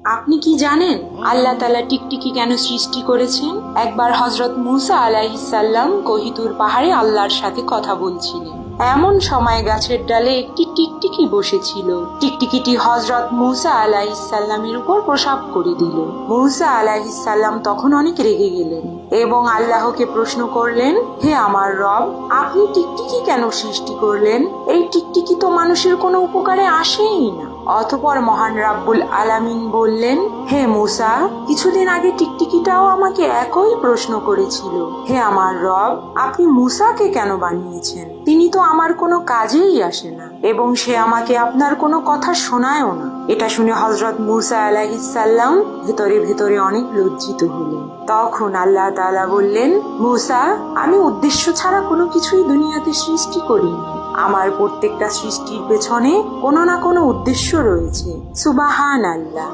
আপনি কি জানেন আল্লাহ তাআলা টিকটিকি কেন সৃষ্টি করেছেন? একবার হযরত মূসা আলাইহিস সালাম কোহিতুর পাহাড়ে আল্লাহর সাথে কথা বলছিলেন। এমন সময় গাছের ডালে একটি টিকটিকি বসেছিল। টিকটিকিটি হযরত মূসা আলাইহিস সালামের উপর প্রসাব করে দিল। মূসা আলাইহিস সালাম তখন অনেক রেগে গেলেন এবং আল্লাহকে প্রশ্ন করলেন, হে আমার রব, আপনি টিকটিকি কেন সৃষ্টি করলেন? এই টিকটিকি তো মানুষের কোনো উপকারে আসেই না। অতঃপর মহান রাব্বুল আলামিন বললেন, হে মূসা, কিছুদিন আগে টিকটিকিটাও আমাকে একই প্রশ্ন করেছিল। হে আমার রব, আপনি মূসাকে কেন বানিয়েছেন? তিনি তো আমার কোনো কাজেই আসে না এবং সে আমাকে আপনার কোনো কথা শোনায়ও না। এটা শুনে হযরত মূসা আলাইহিস সালাম ভেতরে ভেতরে অনেক লজ্জিত হলেন। তখন আল্লাহ তাআলা বললেন, মূসা, আমি উদ্দেশ্য ছাড়া কোনো কিছুই দুনিয়াতে সৃষ্টি করিনি। আমার প্রত্যেকটা সৃষ্টির পেছনে কোনো না কোনো উদ্দেশ্য রয়েছে। সুবহানাল্লাহ।